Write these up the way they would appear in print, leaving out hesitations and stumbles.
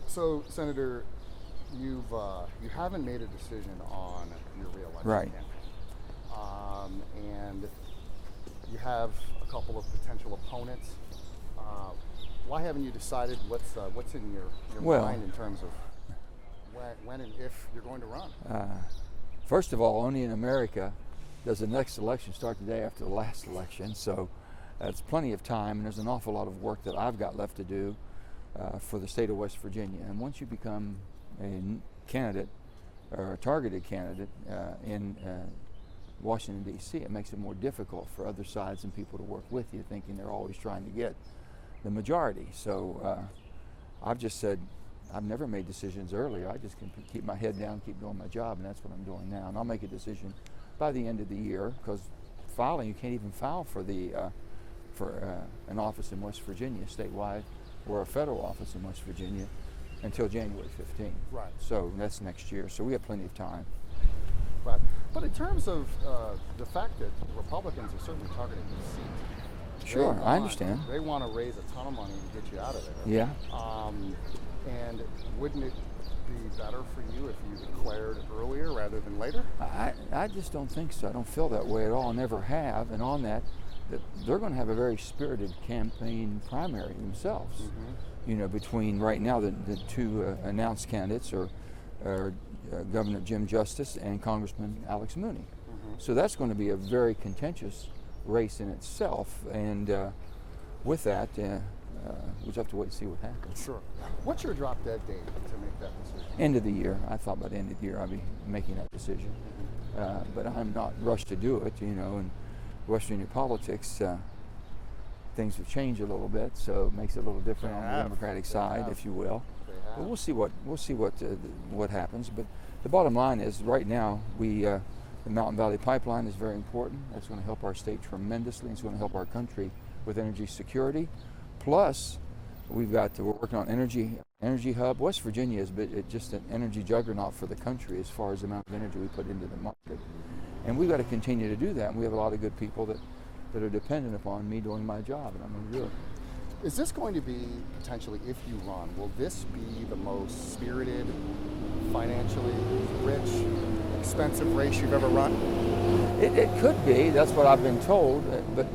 So, Senator, you haven't made a decision on your reelection Right. yet, and you have a couple of potential opponents. Uh, why haven't you decided what's in your Well- mind in terms of when and if you're going to run? First of all, only in America does the next election start the day after the last election, so that's plenty of time, and there's an awful lot of work that I've got left to do for the state of West Virginia. And once you become a candidate or a targeted candidate in Washington, D.C., it makes it more difficult for other sides and people to work with you, thinking they're always trying to get the majority. So I've just said, I've never made decisions earlier. I just can keep my head down, keep doing my job, and that's what I'm doing now. And I'll make a decision by the end of the year, because filing, you can't even file for an office in West Virginia statewide or a federal office in West Virginia until January 15th. Right. So that's next year. So we have plenty of time. Right. But in terms of the fact that Republicans are certainly targeting the seat. Sure, I understand. They want to raise a ton of money to get you out of there. Yeah. And wouldn't it be better for you if you declared earlier rather than later? I just don't think so. I don't feel that way at all. I never have. And on that they're going to have a very spirited campaign primary themselves. Mm-hmm. You know, between right now the two announced candidates are Governor Jim Justice and Congressman Alex Mooney. Mm-hmm. So that's going to be a very contentious race in itself. And with that, we'll just have to wait and see what happens. Sure. What's your drop dead date to make that decision? End of the year. I thought by the end of the year I'd be making that decision. But I'm not rushed to do it, you know. And West Virginia politics, things have changed a little bit, so it makes it a little different on the Democratic side, if you will. But we'll see what happens. But the bottom line is, right now, the Mountain Valley Pipeline is very important. That's going to help our state tremendously. It's going to help our country with energy security. Plus, we're working on energy hub. West Virginia is just an energy juggernaut for the country as far as the amount of energy we put into the market. And we've got to continue to do that. And we have a lot of good people that are dependent upon me doing my job, and I'm going to do it. Is this going to be, potentially, if you run, will this be the most spirited, financially rich, expensive race you've ever run? It could be. That's what I've been told. But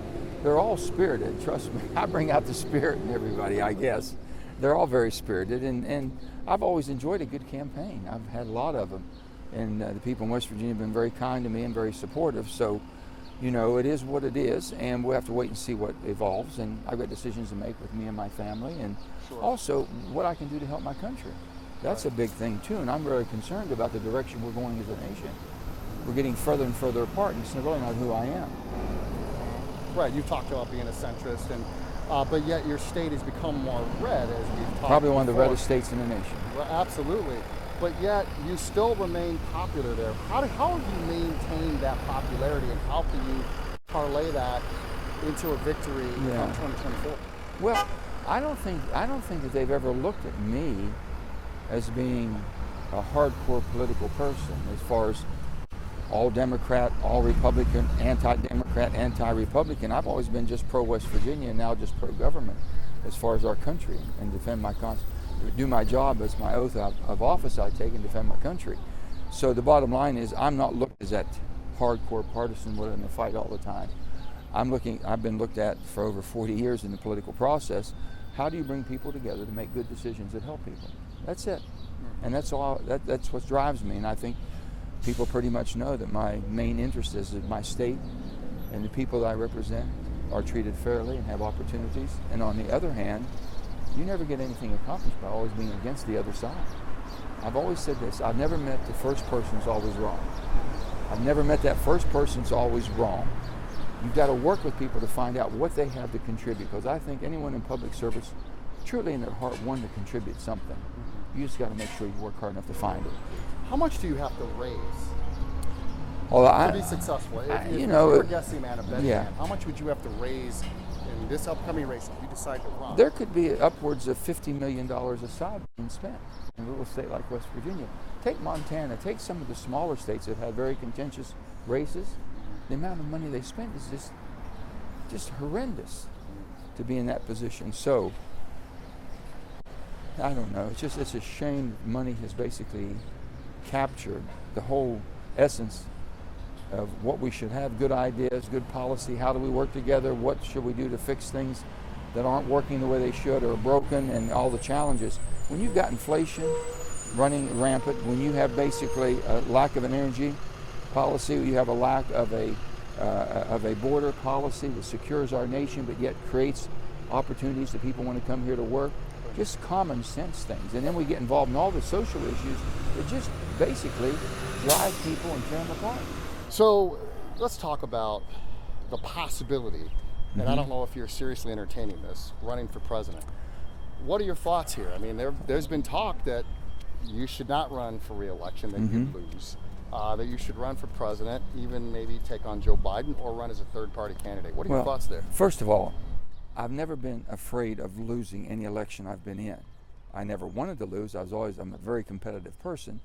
they're all spirited, trust me. I bring out the spirit in everybody, I guess. They're all very spirited, and I've always enjoyed a good campaign. I've had a lot of them. And the people in West Virginia have been very kind to me and very supportive. So, you know, it is what it is, and we'll have to wait and see what evolves. And I've got decisions to make with me and my family, and also what I can do to help my country. That's a big thing, too, and I'm really concerned about the direction we're going as a nation. We're getting further and further apart, and it's really not who I am. Right, you've talked about being a centrist, and but yet your state has become more red, as we've talked Probably one of the before. reddest states in the nation. Well, absolutely. But yet you still remain popular there. How have you maintained that popularity, and how can you parlay that into a victory come 2024? Well, I don't think that they've ever looked at me as being a hardcore political person, as far as all Democrat, all Republican, anti-Democrat, anti-Republican. I've always been just pro-West Virginia, and now just pro-government as far as our country, and defend my do my job as my oath of office I take, and defend my country. So the bottom line is, I'm not looked as that hardcore partisan willing to fight all the time. I've been looked at for over 40 years in the political process. How do you bring people together to make good decisions that help people? That's it. And that's all. That's what drives me. And I think people pretty much know that my main interest is that my state and the people that I represent are treated fairly and have opportunities. And on the other hand, you never get anything accomplished by always being against the other side. I've always said this: I've never met the first person who's always wrong. I've never met that first person who's always wrong. You've got to work with people to find out what they have to contribute, because I think anyone in public service truly in their heart want to contribute something. You just got to make sure you work hard enough to find it. How much do you have to raise to be successful? If you you know, were a guessing man, a betting yeah. man, how much would you have to raise in this upcoming race if you decide to run? There could be upwards of $50 million aside being spent in a little state like West Virginia. Take Montana, take some of the smaller states that have had very contentious races. The amount of money they spend is just horrendous to be in that position. So I don't know. It's a shame money has basically captured the whole essence of what we should have: good ideas, good policy. How do we work together? What should we do to fix things that aren't working the way they should or are broken, and all the challenges? When you've got inflation running rampant, when you have basically a lack of an energy policy, you have a lack of a border policy that secures our nation but yet creates opportunities that people want to come here to work, just common sense things. And then we get involved in all the social issues that just basically drive people and tear them apart. So let's talk about the possibility, and I don't know if you're seriously entertaining this, running for president. What are your thoughts here? I mean, there's been talk that you should not run for re-election, that you'd lose, that you should run for president, even maybe take on Joe Biden or run as a third-party candidate. What are your thoughts there? First of all, I've never been afraid of losing any election I've been in. I never wanted to lose. I'm a very competitive person,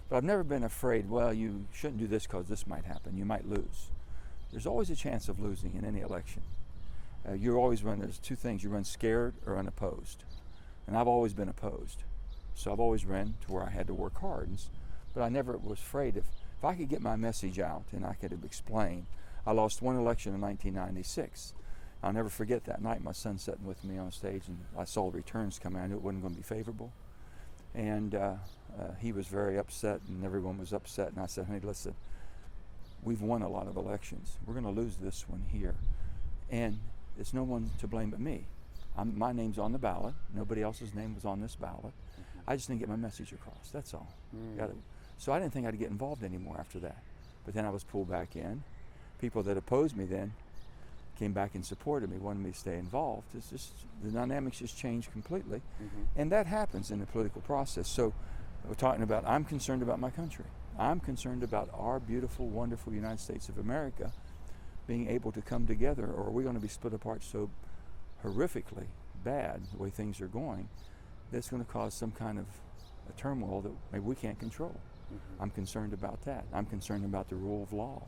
but I've never been afraid, well, you shouldn't do this because this might happen. You might lose. There's always a chance of losing in any election. You always run, there's two things: you run scared or unopposed. And I've always been opposed. So I've always ran to where I had to work hard. But I never was afraid. If I could get my message out and I could explain. I lost one election in 1996. I'll never forget that night, my son sitting with me on stage, and I saw the returns come out. I knew it wasn't going to be favorable. And he was very upset, and everyone was upset. And I said, honey, listen, we've won a lot of elections. We're going to lose this one here. And it's no one to blame but me. My name's on the ballot. Nobody else's name was on this ballot. I just didn't get my message across, that's all. So I didn't think I'd get involved anymore after that. But then I was pulled back in. People that opposed me then came back and supported me, wanted me to stay involved. It's just, the dynamics just changed completely. And that happens in the political process. So we're talking about, I'm concerned about my country. I'm concerned about our beautiful, wonderful United States of America being able to come together, or are we going to be split apart so horrifically bad, the way things are going, that's going to cause some kind of a turmoil that maybe we can't control. I'm concerned about that. I'm concerned about the rule of law.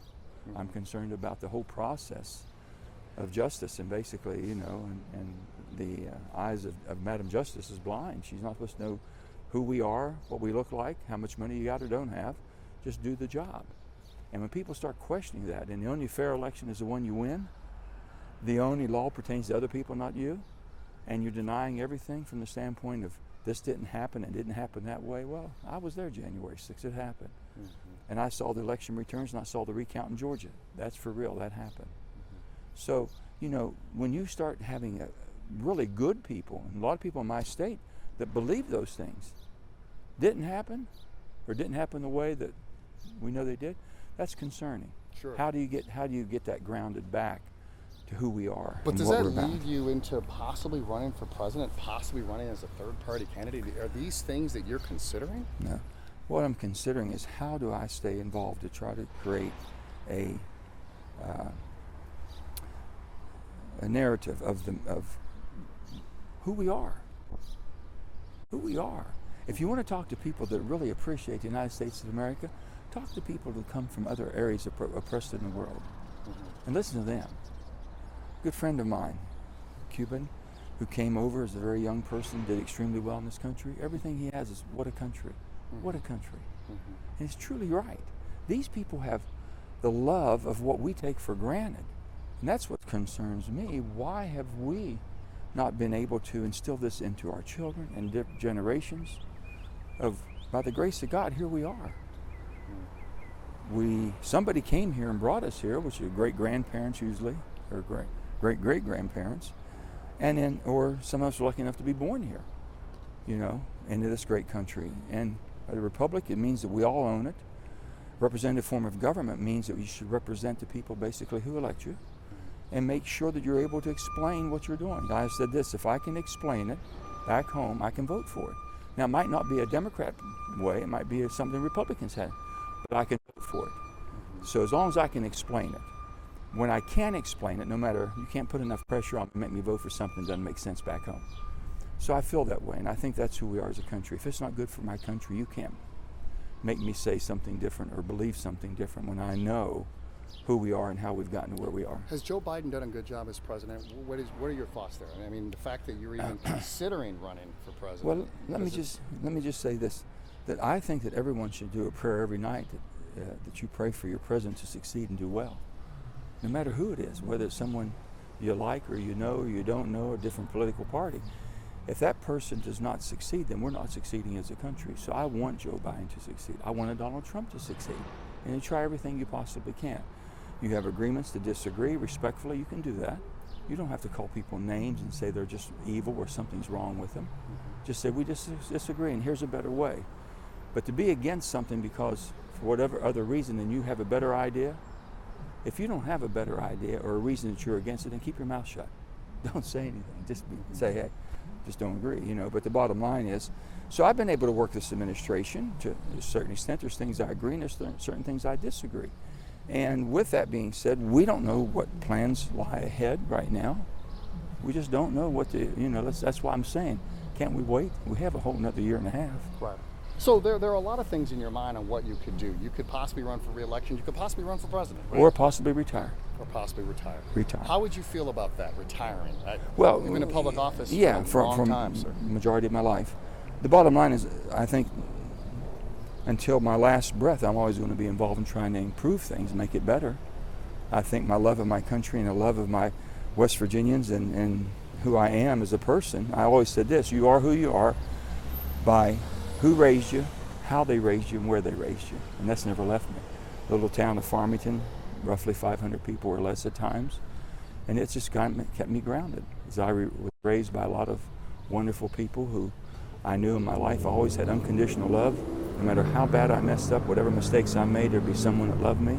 I'm concerned about the whole process of justice, and basically, you know, and the eyes of Madam Justice is blind. She's not supposed to know who we are, what we look like, how much money you got or don't have. Just do the job. And when people start questioning that, and the only fair election is the one you win, the only law pertains to other people, not you, and you're denying everything from the standpoint of this didn't happen, it didn't happen that way. Well, I was there January 6th, it happened. And I saw the election returns, and I saw the recount in Georgia. That's for real, that happened. So, you know, when you start having really good people, and a lot of people in my state that believe those things didn't happen, or didn't happen the way that we know they did, that's concerning. Sure. How do you get that grounded back to who we are? But and does what that we're about? lead you into possibly running for president, possibly running as a third-party candidate? Are these things that you're considering? No. What I'm considering is, how do I stay involved to try to create a narrative of who we are. Who we are. If you want to talk to people that really appreciate the United States of America, talk to people who come from other areas oppressed in the world, and listen to them. A good friend of mine, Cuban, who came over as a very young person, did extremely well in this country. Everything he has is, what a country. What a country. And he's truly right. These people have the love of what we take for granted. And that's what concerns me. Why have we not been able to instill this into our children and generations of, by the grace of God, here we are. Somebody came here and brought us here, which are great-grandparents usually, or great-great-grandparents, and then, or some of us are lucky enough to be born here, you know, into this great country. And by the republic, it means that we all own it. Representative form of government means that you should represent the people basically who elect you, and make sure that you're able to explain what you're doing. I said this: if I can explain it back home, I can vote for it. Now, it might not be a Democrat way, it might be something Republicans had, but I can vote for it. So as long as I can explain it. When I can explain it, no matter, you can't put enough pressure on me to make me vote for something that doesn't make sense back home. So I feel that way, and I think that's who we are as a country. If it's not good for my country, you can't make me say something different or believe something different when I know who we are and how we've gotten to where we are. Has Joe Biden done a good job as president? What are your thoughts there? I mean, the fact that you're even considering running for president. Well, let me just say this, that I think that everyone should do a prayer every night that you pray for your president to succeed and do well, no matter who it is, whether it's someone you like or you know or you don't know, a different political party. If that person does not succeed, then we're not succeeding as a country. So I want Joe Biden to succeed. I wanted Donald Trump to succeed. And you try everything you possibly can. You have agreements to disagree respectfully, you can do that. You don't have to call people names and say they're just evil or something's wrong with them. Just say we just disagree and here's a better way. But to be against something because for whatever other reason and you have a better idea, if you don't have a better idea or a reason that you're against it, then keep your mouth shut. Don't say anything. Just say, hey, just don't agree, But the bottom line is, so I've been able to work this administration to a certain extent. There's things I agree and there's certain things I disagree. And with that being said, we don't know what plans lie ahead right now. We just don't know what that's why I'm saying, can't we wait? We have a whole another year and a half. Right. So there are a lot of things in your mind on what you could do. You could possibly run for re-election. You could possibly run for president. Right? Or possibly retire. Or possibly retire. Retire. How would you feel about that, retiring? Well, you've been in public office for a long time, sir. The majority of my life. The bottom line is, I think, until my last breath, I'm always going to be involved in trying to improve things, make it better. I think my love of my country and the love of my West Virginians and who I am as a person, I always said this, you are who you are by who raised you, how they raised you, and where they raised you. And that's never left me. The little town of Farmington, roughly 500 people or less at times, and it's just kept me grounded. As I was raised by a lot of wonderful people who I knew in my life. I always had unconditional love. No matter how bad I messed up, whatever mistakes I made, there'd be someone that loved me.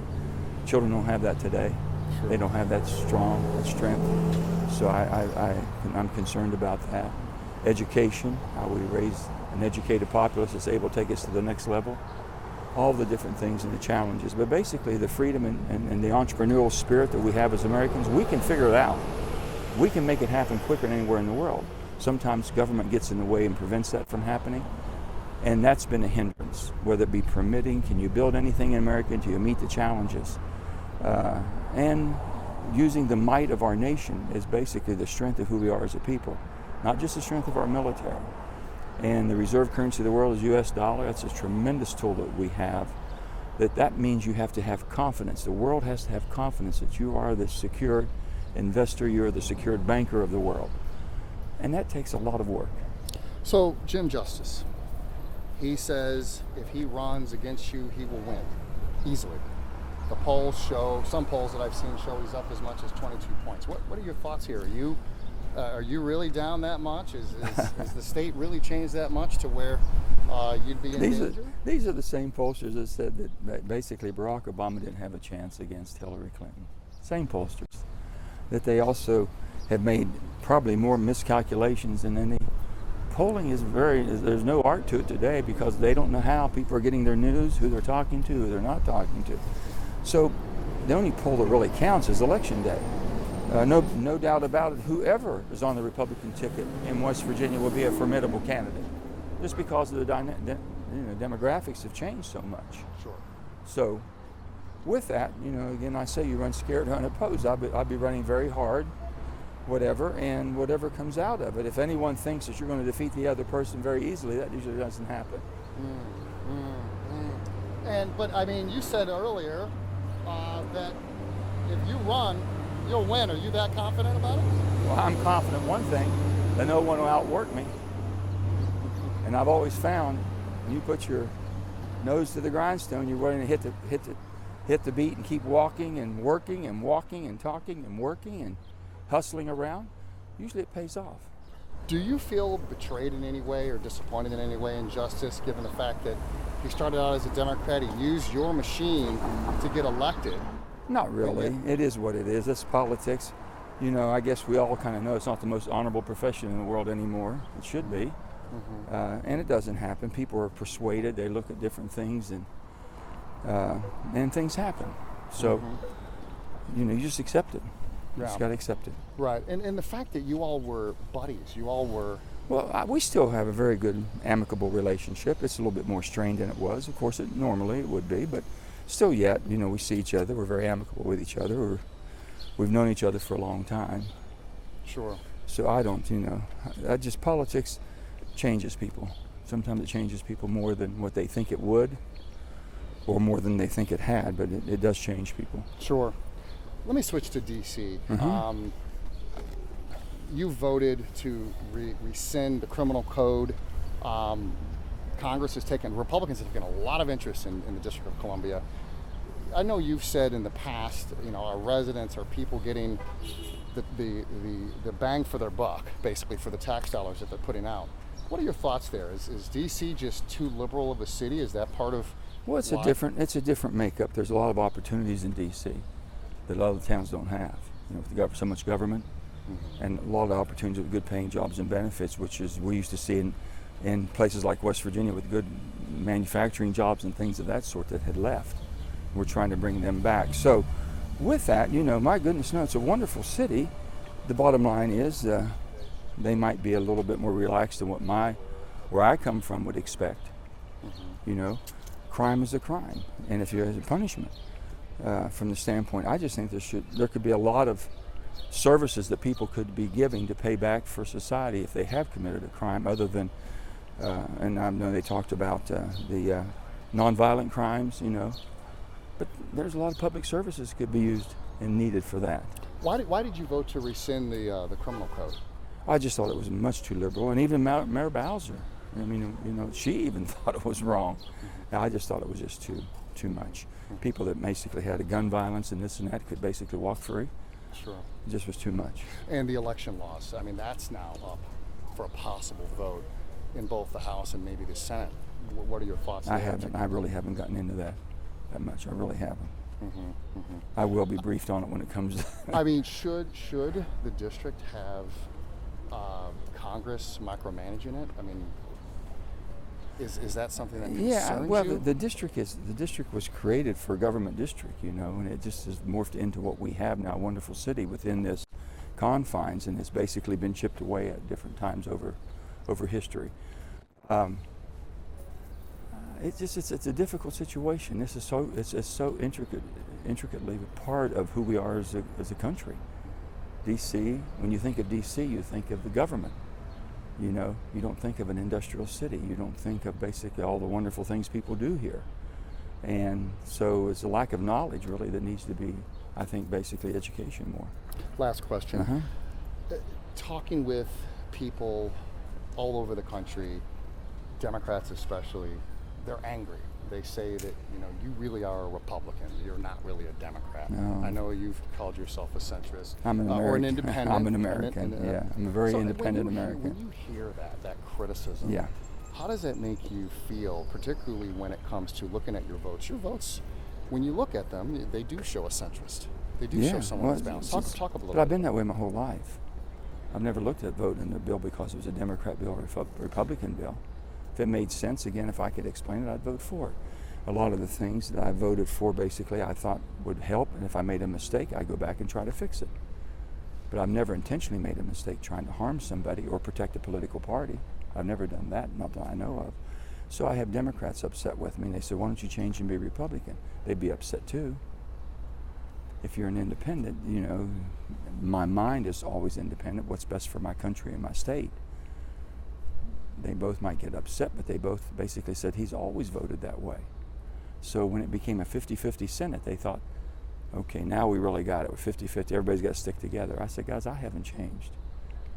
Children don't have that today. Sure. They don't have that strength. So I'm concerned about that. Education, how we raise an educated populace that's able to take us to the next level. All the different things and the challenges. But basically the freedom and the entrepreneurial spirit that we have as Americans, we can figure it out. We can make it happen quicker than anywhere in the world. Sometimes government gets in the way and prevents that from happening. And that's been a hindrance, whether it be permitting, can you build anything in America until you meet the challenges? And using the might of our nation is basically the strength of who we are as a people, not just the strength of our military. And the reserve currency of the world is US dollar. That's a tremendous tool that we have. That means you have to have confidence. The world has to have confidence that you are the secured investor, you're the secured banker of the world. And that takes a lot of work. So Jim Justice, he says if he runs against you, he will win easily. The polls show, some polls that I've seen show he's up as much as 22 points. What are your thoughts here? Are you really down that much? Is the state really changed that much to where you'd be in danger? These are the same pollsters that said that basically Barack Obama didn't have a chance against Hillary Clinton. Same pollsters. That they also have made probably more miscalculations than any. Polling there's no art to it today because they don't know how people are getting their news, who they're talking to, who they're not talking to. So the only poll that really counts is Election Day. No doubt about it, whoever is on the Republican ticket in West Virginia will be a formidable candidate, just because of the demographics have changed so much. Sure. So with that, again, I say you run scared, unopposed. I'll be running very hard, whatever comes out of it. If anyone thinks that you're going to defeat the other person very easily, that usually doesn't happen. But I mean, you said earlier that if you run, you'll win. Are you that confident about it? Well, I'm confident one thing, that no one will outwork me. And I've always found when you put your nose to the grindstone, you're willing to hit the beat and keep walking and working and walking and talking and working and hustling around, usually it pays off. Do you feel betrayed in any way or disappointed in any way in Justice, given the fact that he started out as a Democrat, he used your machine to get elected? Not really. It is what it is. It's politics. I guess we all kind of know it's not the most honorable profession in the world anymore. It should be. And it doesn't happen. People are persuaded. They look at different things and things happen. So, you just accept it. You just got to accept it. Right. And the fact that you all were buddies, you all were... Well, we still have a very good, amicable relationship. It's a little bit more strained than it was. Of course, normally it would be, but Still yet, we see each other. We're very amicable with each other. We've known each other for a long time. Sure. So I don't, politics changes people. Sometimes it changes people more than what they think it would, or more than they think it had, but it does change people. Sure. Let me switch to D.C. Mm-hmm. You voted to rescind the criminal code. Republicans have taken a lot of interest in the District of Columbia. I know you've said in the past, our residents are people getting the bang for their buck, basically, for the tax dollars that they're putting out. What are your thoughts there? Is D.C. just too liberal of a city? Is that part of? Well, it's a different makeup. There's a lot of opportunities in D.C. that a lot of the towns don't have. With so much government, and a lot of opportunities with good paying jobs and benefits, which is we used to see in places like West Virginia with good manufacturing jobs and things of that sort that had left. We're trying to bring them back. So with that, my goodness, no, it's a wonderful city. The bottom line is they might be a little bit more relaxed than where I come from would expect. Crime is a crime, and if there's a punishment from the standpoint, I just think there could be a lot of services that people could be giving to pay back for society if they have committed a crime, other than, and I know they talked about the nonviolent crimes, but there's a lot of public services could be used and needed for that. Why did you vote to rescind the criminal code? I just thought it was much too liberal, and even Mayor Bowser, she even thought it was wrong. I just thought it was just too much. People that basically had a gun violence and this and that could basically walk free. Sure. It just was too much. And the election laws, that's now up for a possible vote in both the House and maybe the Senate. What are your thoughts? I really haven't gotten into that much. I really haven't. I will be briefed on it when it comes to should the district have Congress micromanaging it? Is that something that concerns you? The district was created for a government district, and it just has morphed into what we have now, a wonderful city within this confines, and it's basically been chipped away at different times over history. It's a difficult situation. This is so intricately part of who we are as a country. D.C. When you think of D.C., you think of the government. You don't think of an industrial city. You don't think of basically all the wonderful things people do here. And so it's a lack of knowledge, really, that needs to be, I think, basically education more. Last question. Talking with people all over the country, Democrats especially, they're angry. They say that, you really are a Republican. You're not really a Democrat. No. I know you've called yourself a centrist. I'm an American. Or an independent. I'm an American, I'm a very independent American. When you hear that criticism, how does that make you feel, particularly when it comes to looking at your votes? Your votes, when you look at them, they do show a centrist. They do show someone who's balanced. Talk a little bit. But I've been that way my whole life. I've never looked at voting in the bill because it was a Democrat bill or a Republican bill. If it made sense, again, if I could explain it, I'd vote for it. A lot of the things that I voted for, basically, I thought would help, and if I made a mistake, I'd go back and try to fix it. But I've never intentionally made a mistake trying to harm somebody or protect a political party. I've never done that, not that I know of. So I have Democrats upset with me, and they say, why don't you change and be Republican? They'd be upset too. If you're an independent, my mind is always independent, what's best for my country and my state. They both might get upset, but they both basically said he's always voted that way. So when it became a 50-50 Senate, they thought, okay, now we really got it. We're 50-50, everybody's got to stick together. I said, guys, I haven't changed.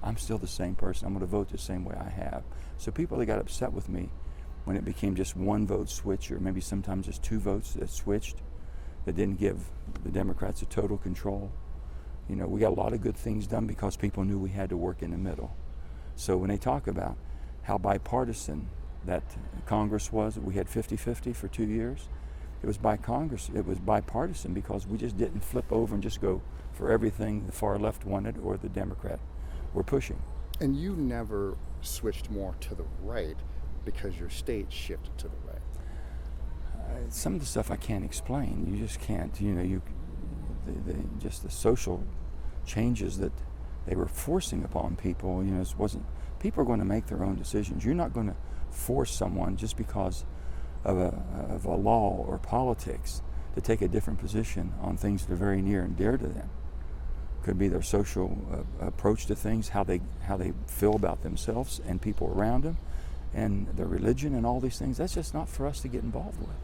I'm still the same person. I'm going to vote the same way I have. So people that got upset with me when it became just one vote switch, or maybe sometimes just two votes that switched, that didn't give the Democrats a total control. We got a lot of good things done because people knew we had to work in the middle. So when they talk about how bipartisan that Congress was, we had 50-50 for 2 years. It was bipartisan because we just didn't flip over and just go for everything the far left wanted or the Democrat were pushing. And you never switched more to the right because your state shifted to the right. Some of the stuff I can't explain. You just can't. Just the social changes that they were forcing upon people. It wasn't. People are going to make their own decisions. You're not going to force someone just because of a law or politics to take a different position on things that are very near and dear to them. Could be their social approach to things, how they feel about themselves and people around them, and their religion and all these things. That's just not for us to get involved with.